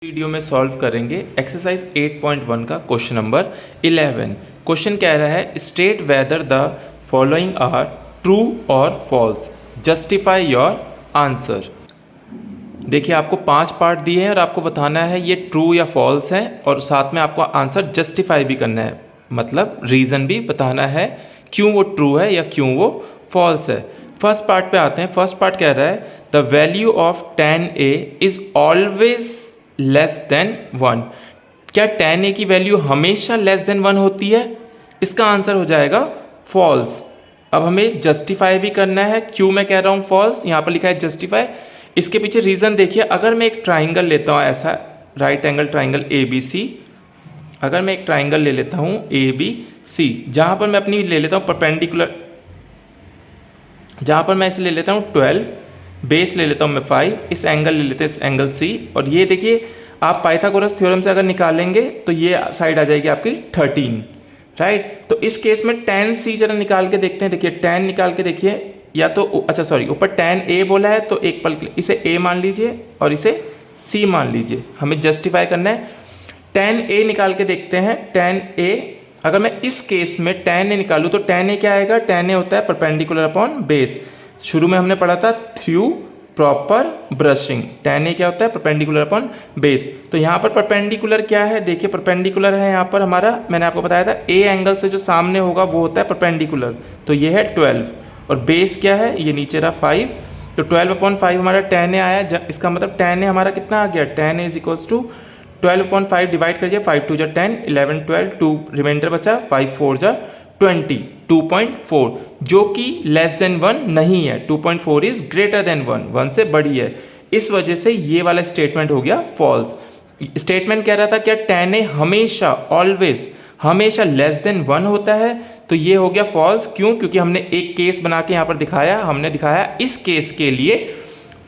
Video में solve करेंगे exercise 8.1 का क्वेश्चन नंबर 11। क्वेश्चन कह रहा है state whether the following are true और फॉल्स, जस्टिफाई योर आंसर। देखिए आपको 5 पार्ट दिए हैं और आपको बताना है ये ट्रू या फॉल्स है और साथ में आपको आंसर जस्टिफाई भी करना है, मतलब रीज़न भी बताना है क्यों वो ट्रू है या क्यों वो फॉल्स है। फर्स्ट पार्ट पे आते हैं। फर्स्ट पार्ट कह रहा है the value of tan a is always less than 1। क्या tan a की वैल्यू हमेशा लेस देन 1 होती है? इसका आंसर हो जाएगा फॉल्स। अब हमें जस्टिफाई भी करना है क्यों मैं कह रहा हूँ फॉल्स। यहाँ पर लिखा है जस्टिफाई, इसके पीछे रीज़न देखिए। अगर मैं एक ट्राइंगल लेता हूँ ऐसा राइट एंगल ट्राइंगल ABC, अगर मैं एक ट्राइंगल ले लेता हूँ ABC, जहाँ पर मैं अपनी ले लेता हूँ परपेंडिकुलर, जहाँ पर मैं इसे ले लेता हूँ 12, बेस ले लेता हूँ मैं 5, इस एंगल ले लेते हैं इस एंगल C, और ये देखिए आप पाइथागोरस थ्योरम से अगर निकालेंगे तो ये साइड आ जाएगी आपकी 13, राइट। तो इस केस में tan C जरा निकाल के देखते हैं। देखिए tan निकाल के देखिए, या तो अच्छा सॉरी ऊपर tan A बोला है तो एक पल के लिए इसे A मान लीजिए और इसे C मान लीजिए। हमें जस्टिफाई करना है। tan A निकाल के देखते हैं। tan A अगर मैं इस केस में tan A निकालूँ तो tan A क्या आएगा? tan A होता है परपेंडिकुलर अपॉन बेस। शुरू में हमने पढ़ा था through proper brushing. tan A क्या होता है? Perpendicular upon base. तो यहाँ पर परपेंडिकुलर क्या है? देखिए परपेंडिकुलर है यहाँ पर हमारा, मैंने आपको बताया था A एंगल से जो सामने होगा वो होता है परपेंडिकुलर। तो ये है 12 और बेस क्या है? ये नीचे रहा 5। तो 12/5 हमारा tan A आया। इसका मतलब tan A हमारा कितना आ गया? tan A is equals to 12/5 divide करिए, 5 2 जा 10, 11 12, 2 रिमाइंडर बचा, 5 4 जा 20, 2.4 जो कि लेस देन 1 नहीं है। 2.4 इज ग्रेटर देन 1, 1 से बड़ी है। इस वजह से ये वाला स्टेटमेंट हो गया फॉल्स। स्टेटमेंट कह रहा था क्या tan A हमेशा ऑलवेज हमेशा लेस देन 1 होता है, तो ये हो गया फॉल्स। क्यों? क्योंकि हमने एक केस बना के यहाँ पर दिखाया, हमने दिखाया इस केस के लिए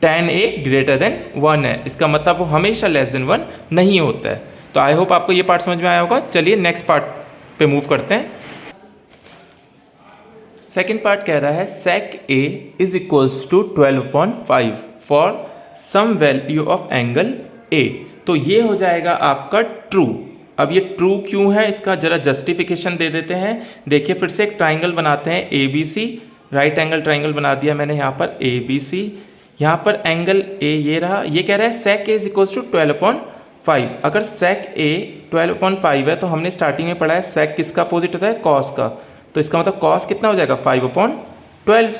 tan A ग्रेटर देन 1 है, इसका मतलब वो हमेशा लेस देन 1 नहीं होता है। तो आई होप आपको ये पार्ट समझ में आया होगा। चलिए नेक्स्ट पार्ट पे मूव करते हैं। सेकेंड पार्ट कह रहा है sec A is equals to 12/5 for some value of angle A। तो ये हो जाएगा आपका ट्रू। अब ये ट्रू क्यों है इसका जरा जस्टिफिकेशन दे देते हैं। देखिए फिर से एक ट्राइंगल बनाते हैं ABC, राइट एंगल ट्राइंगल बना दिया मैंने यहाँ पर ABC। यहाँ पर एंगल A ये रहा, ये कह रहा है sec A is equals to 12/5। अगर sec A 12/5 है तो हमने स्टार्टिंग में पढ़ा है sec किसका अपोजिट होता है? cos का। तो इसका मतलब cos कितना हो जाएगा? 5/12।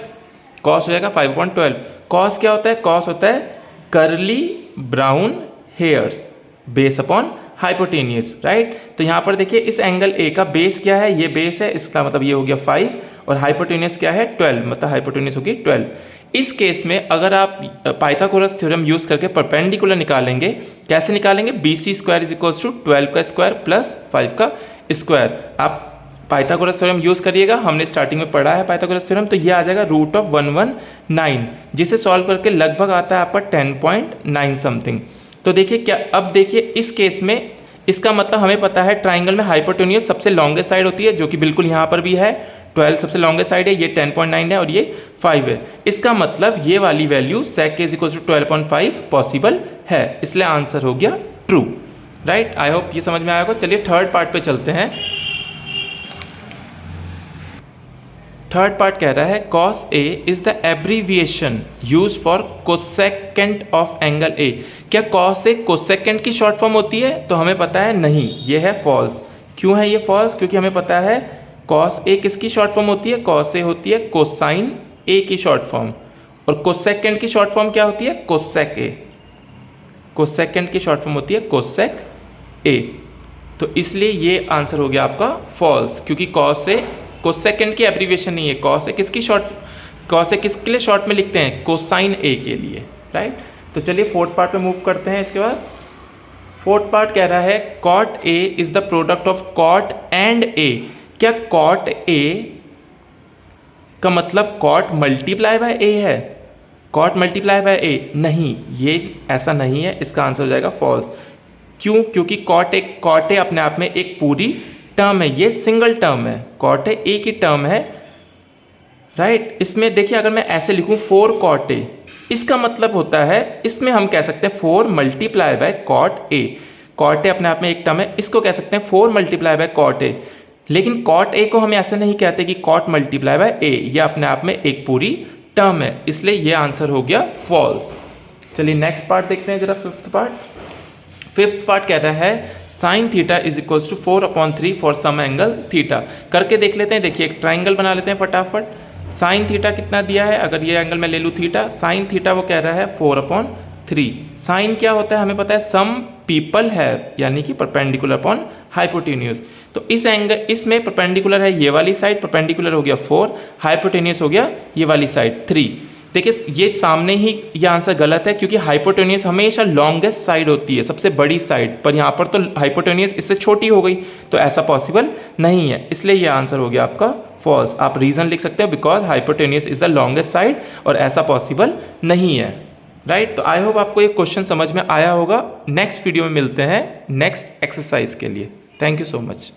cos हो जाएगा 5/12। cos क्या होता है? cos होता है curly brown hairs base upon hypotenuse, right. तो यहाँ पर देखिए इस एंगल A का बेस क्या है? ये बेस है, इसका मतलब ये हो गया 5 और हाइपोटेनियस क्या है? 12, मतलब हाइपोटेनियस होगी 12। इस केस में अगर आप पाइथागोरस थ्योरम यूज करके परपेंडिकुलर निकालेंगे, कैसे निकालेंगे? BC square is equals to 12 का स्क्वायर प्लस 5 का स्क्वायर। आप पाइथागोरस थ्योरम यूज करिएगा, हमने स्टार्टिंग में पढ़ा है पाइथागोरस थ्योरम। तो ये आ जाएगा √119, जिसे सॉल्व करके लगभग आता है आपका 10.9 समथिंग। तो देखिए क्या, अब देखिए इस केस में इसका मतलब हमें पता है ट्राइंगल में हाइपोटेन्यूज सबसे लॉन्गेस्ट साइड होती है, जो कि बिल्कुल यहाँ पर भी है। 12 सबसे लॉन्गेस्ट साइड है, ये 10.9 है और ये 5 है। इसका मतलब ये वाली value sec A is equal to 12/5 possible है, इसलिए आंसर हो गया ट्रू, राइट। आई होप ये समझ में आया होगा। चलिए थर्ड पार्ट पे चलते हैं। थर्ड पार्ट कह रहा है cos A is the abbreviation use for cosecant of angle A। क्या cos A कोसेकेंट की शॉर्ट फॉर्म होती है? तो हमें पता है नहीं, ये है फॉल्स। क्यों है ये फॉल्स? क्योंकि हमें पता है cos A किसकी शॉर्ट फॉर्म होती है? cos A होती है कोसाइन A की शॉर्ट फॉर्म, और कोसेकेंट की शॉर्ट फॉर्म क्या होती है? Cosec A। कोसेकेंट की शॉर्ट फॉर्म होती है कोसेक A। तो इसलिए ये आंसर हो गया आपका फॉल्स, क्योंकि cos A कोसेकेंट की एब्रीविएशन नहीं है। cos A किसकी शॉर्ट, cos A किसके लिए शॉर्ट में लिखते हैं? कोसाइन A के लिए, राइट। तो चलिए फोर्थ पार्ट पे मूव करते हैं। इसके बाद फोर्थ पार्ट कह रहा है cot A is the product of cot and A। क्या cot A का मतलब cot मल्टीप्लाई बाय A है? cot मल्टीप्लाई बाय A नहीं, ये ऐसा नहीं है। इसका आंसर हो जाएगा फॉल्स। क्यों? क्योंकि cot A अपने आप में एक पूरी टर्म है, ये सिंगल टर्म है। cot A एक ही टर्म है, राइट। इसमें देखिए अगर मैं ऐसे लिखूं 4 cot a, इसका मतलब होता है इसमें हम कह सकते हैं 4 multiply by cot a। cot a अपने आप में एक टर्म है, इसको कह सकते हैं 4 मल्टीप्लाई बाय cot a। लेकिन cot a को हम ऐसे नहीं कहते कि cot मल्टीप्लाई बाय a, ये अपने आप में एक पूरी टर्म है, इसलिए ये आंसर हो गया फॉल्स। चलिए नेक्स्ट पार्ट देखते हैं जरा, फिफ्थ पार्ट कहता है sine theta is equals to 4/3 for some angle theta. करके देख लेते हैं। देखिए एक ट्राइंगल बना लेते हैं फटाफट। साइन थीटा कितना दिया है, अगर ये एंगल मैं ले लूँ थीटा, साइन थीटा वो कह रहा है 4/3। साइन क्या होता है हमें पता है, सम पीपल है, यानी कि परपेंडिकुलर अपॉन हाइपोटेन्यूज। तो इस एंगल, इसमें परपेंडिकुलर है ये वाली साइड, परपेंडिकुलर हो गया 4, हाइपोटेन्यूज हो गया ये वाली साइड 3। देखिए ये सामने ही ये आंसर गलत है, क्योंकि हाइपोटेन्यूज हमेशा लॉन्गेस्ट साइड होती है, सबसे बड़ी साइड, पर यहाँ पर तो हाइपोटेन्यूज इससे छोटी हो गई, तो ऐसा पॉसिबल नहीं है, इसलिए ये आंसर हो गया आपका फॉल्स। आप रीजन लिख सकते हो because hypotenuse is the longest side, और ऐसा पॉसिबल नहीं है, राइट। तो आई होप आपको ये क्वेश्चन समझ में आया होगा। नेक्स्ट वीडियो में मिलते हैं नेक्स्ट एक्सरसाइज के लिए। Thank you so much.